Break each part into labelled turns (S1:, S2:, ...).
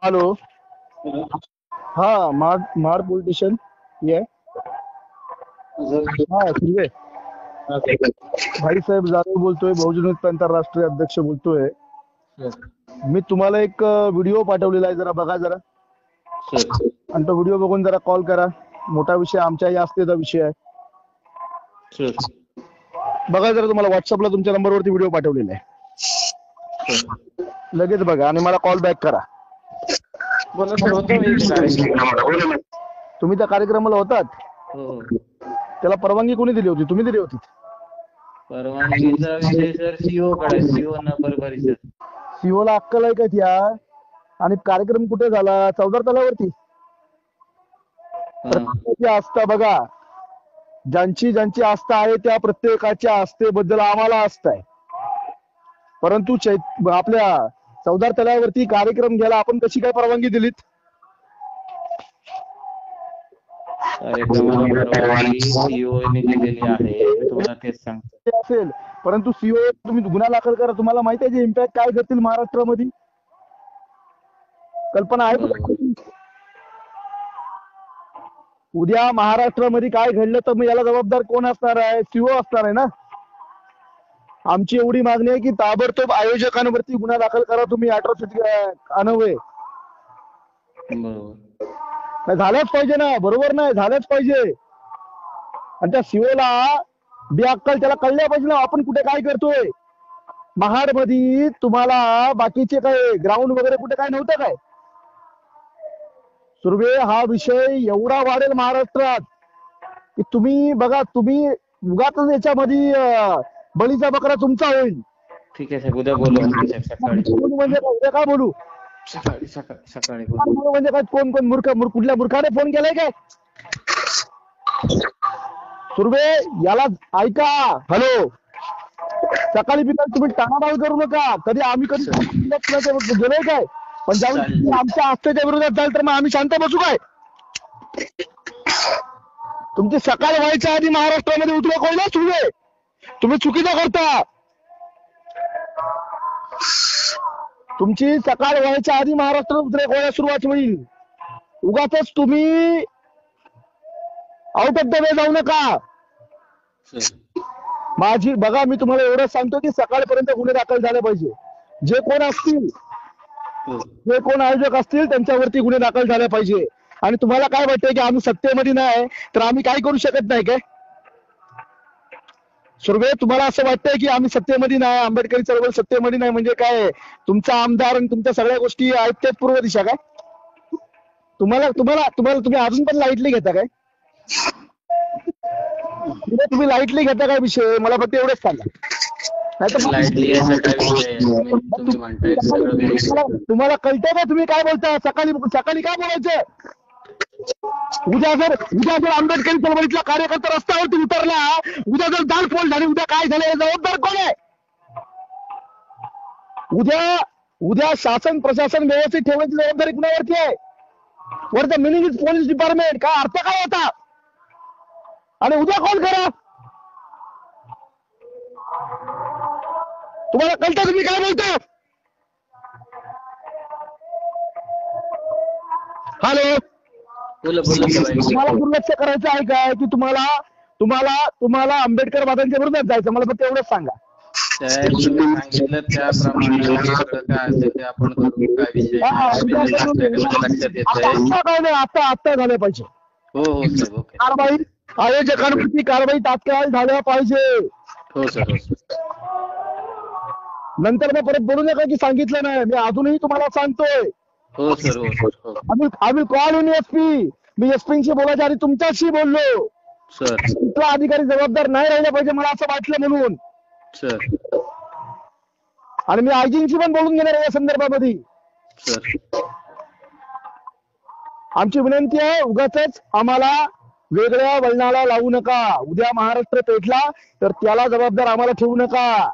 S1: Hello. हाँ, मार police station ये हाँ सुनले भाई साहेब जाधव बोलतोय, बहुजन मुक्ती आंतरराष्ट्रीय अध्यक्ष बोलतोय मी। तुम्हाला एक व्हिडिओ पाठवलेला आहे, जरा बघा जरा, आणि तो व्हिडिओ बघून जरा कॉल करा। मोठा विषय आमच्या या असतेचा विषय आहे, बघा जरा। तुम्हाला व्हॉट्सअपला तुमच्या नंबरवरती व्हिडिओ पाठवलेला आहे, लगेच बघा आणि मला कॉल बॅक करा। तुम्ही त्या कार्यक्रमाला होतात? त्याला परवानगी कोणी दिली होती? तुम्ही दिली होती?
S2: परवानगीचा विषय सर सीओ कडे, सीओ नंबर परिषद।
S1: सीओ ला अक्कल आहे का त्या? आणि कार्यक्रम कुठे झाला? चौदार तलावरती। प्रत्येकाची आस्था बघा, ज्यांची ज्यांची आस्था आहे त्या प्रत्येकाच्या आस्थेबद्दल आम्हाला आस्था आहे, परंतु आपल्या चौदार तलावरती कार्यक्रम घ्यायला आपण कशी काय परवानगी दिलीत? असेल, परंतु सीओ तुम्ही गुन्हा दाखल करा। तुम्हाला माहिती आहे इम्पॅक्ट काय करतील महाराष्ट्रामध्ये? कल्पना आहे का? उद्या महाराष्ट्रामध्ये काय घडलं तर मग याला जबाबदार कोण असणार आहे? सीओ असणार आहे ना। आमची एवढी मागणी आहे की ताबडतोब आयोजकांवरती गुन्हा दाखल करा तुम्ही, अॅट्रॉसिटी अनवय झालंच पाहिजे ना, बरोबर नाही? झालंच पाहिजे। आणि त्या सीओला बेअक्कल, त्याला कळल्या पाहिजे ना आपण कुठे काय करतोय। महाड मध्ये तुम्हाला बाकीचे काय ग्राउंड वगैरे कुठे काय नव्हतं काय? सुर्वे, हा विषय एवढा वाढेल महाराष्ट्रात की तुम्ही बघा, तुम्ही उगाच याच्यामध्ये बळीचा बकरा तुमचा होईल।
S2: ठीक आहे साहेब, उद्या बोलू सकाळी।
S1: म्हणजे उद्या काय बोलू?
S2: सकाळी
S1: म्हणजे काय? कोण कोण मूर्ख कुठल्या मूर्खाने फोन केलाय काय? सुर्वे, याला ऐका, हॅलो, सकाळी बिकाळी तुम्ही टाणाबाळ करू नका। कधी आम्ही गेलोय काय? पण ज्यावेळी आमच्या आस्थेच्या विरोधात जाईल तर मग आम्ही शांत बसू काय? तुमची सकाळ व्हायच्या आधी महाराष्ट्रामध्ये उद्रेक होईल सुर्वे, तुम्ही चुकीचं करता। तुमची सकाळ व्हायच्या आधी महाराष्ट्रात उद्रेक व्हायला सुरुवात होईल। उगाच तुम्ही आउट ऑफ द वे जाऊ नका। माझी बघा, मी तुम्हाला एवढंच सांगतो की सकाळपर्यंत गुन्हे दाखल झाले पाहिजे। जे कोण असतील, जे कोण आयोजक असतील त्यांच्यावरती गुन्हे दाखल झाले पाहिजे। आणि तुम्हाला काय वाटतंय की आम्ही सत्तेमध्ये नाही तर आम्ही काय करू शकत नाही काय? सुर्वे, तुम्हाला असं वाटतंय की आम्ही सत्तेमध्ये नाही, आंबेडकरी चळवळ सत्तेमध्ये नाही म्हणजे काय तुमचा आमदार आणि तुमच्या सगळ्या गोष्टी ऐकतात पूर्व दिशा काय? तुम्हाला तुम्हाला तुम्हाला तुम्ही अजून पण लाईटली घेता काय? तुम्ही लाईटली घेता काय विषय? मला फक्त एवढंच सांगा। तुम्हाला कळतंय का तुम्ही काय बोलता? सकाळी सकाळी काय बोलायचं? उद्या जर आंबेडकरी चळवळीतला कार्यकर्ता रस्त्यावरती उतरला, उद्या जर जाळपोळ झाली, उद्या काय झालं, जबाबदार कोण आहे? उद्या शासन प्रशासन व्यवस्थित ठेवण्याची जबाबदारी कुणावरती आहे? Were the meaning is police department, काय अर्थ काय होता? आणि उद्या कोण करा? तुम्हाला कळतं तुम्ही काय बोलता? हॅलो, तुम्हाला दुर्लक्ष करायचं आहे काय की तुम्हाला तुम्हाला तुम्हाला आंबेडकर वादांच्या विरोधात जायचं? मला फक्त एवढंच सांगा।
S2: सांगितलं त्याप्रमाणे
S1: आता झालं पाहिजे। कारवाई आयोजकांवरती कारवाई तात्काळ झाल्या पाहिजे।
S2: हो सर।
S1: नंतर मग परत बोलू नका की सांगितलं नाही। मी अजूनही तुम्हाला सांगतोय।
S2: हो sir,
S1: I will call in SP. मी एसपीशी बोलायच्या आधी तुमच्याशी बोललो
S2: सर।
S1: कुठला अधिकारी जबाबदार नाही राहिला पाहिजे मला असं वाटलं म्हणून
S2: सर।
S1: आणि मी आयजींशी पण बोलून घेणार आहे या संदर्भामध्ये
S2: सर।
S1: आमची विनंती आहे, उगाच आम्हाला वेगळ्या वळणाला लावू नका। उद्या महाराष्ट्र पेटला तर त्याला जबाबदार आम्हाला ठेवू नका।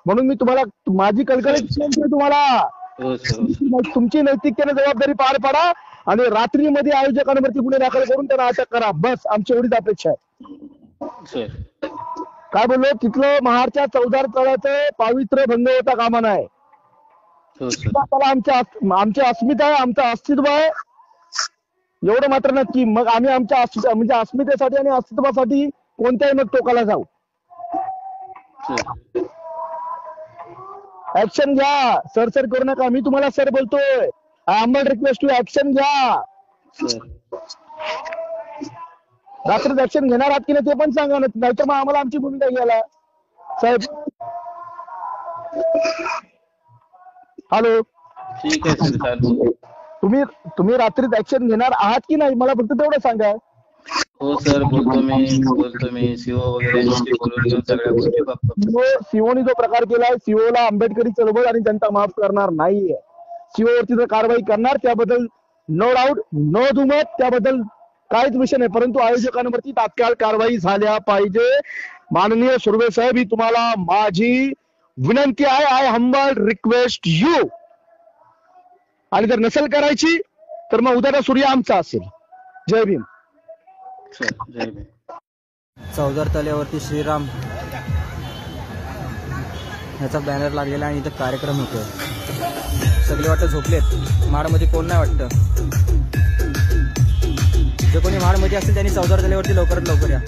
S1: म्हणून मी तुम्हाला माझी कळकळी तुम्हाला तुमची नैतिकतेने जबाबदारी पार पाडा आणि रात्रीमध्ये आयोजकांवरती गुन्हे दाखल करून त्यांना अटक करा, बस आमची एवढीच अपेक्षा आहे। काय बोललो? तिथलं महाडच्या चौदार तळ्याचं पावित्र्य भंग होता कामा नये।
S2: हो सर.
S1: त्याला आमची अस्मिता आहे, आमचं अस्तित्व आहे एवढं मात्र नक्की. मग आम्ही आमच्या म्हणजे अस्मितेसाठी आणि अस्तित्वासाठी कोणत्याही मग टोकाला जाऊ.
S2: सर
S1: ऍक्शन घ्या, सर सर करू नका. मी तुम्हाला सर बोलतोय. I humble request to action घ्या.
S2: सर.
S1: रात्रीच ऍक्शन घेणार आहात की नाही ते पण सांगा, नाहीतर मग आम्हाला आमची भूमिका घ्यायला. साहेब हॅलो,
S2: ठीक आहे सर, चालू.
S1: तुम्ही रात्रीत ऍक्शन घेणार आहात की नाही मला फक्त तेवढं सांगा.
S2: हो सर, बोलतो मी सीओ वगैरे बोलून घेऊन सगळ्या गोष्टी बघतो.
S1: सीओनी जो प्रकार केलाय, सीओला आंबेडकरी चळवळ आणि जनता माफ करणार नाहीये. सीओ वरती जर कारवाई करणार त्याबद्दल नो डाऊट, नो दुमत, त्याबद्दल काहीच विषय नाही. परंतु आयोजकांवरती तात्काळ कारवाई झाल्या पाहिजे. माननीय सुर्वे साहेब, ही तुम्हाला माझी विनंती आहे. I humble request you. आणि जर नसेल करायची तर मग उद्याचा सूर्य आमचा असेल. जय भीम.
S2: सर जय भीम.
S3: चौदार तल्यावरती श्रीराम ह्याचा बॅनर लागलेला आणि इथं कार्यक्रम होतोय. सगळे वाटतं झोपलेत. माडमध्ये कोण नाही वाटतं. जे कोणी माडमध्ये असेल त्यांनी चौदार तल्यावरती लवकरात लवकर या.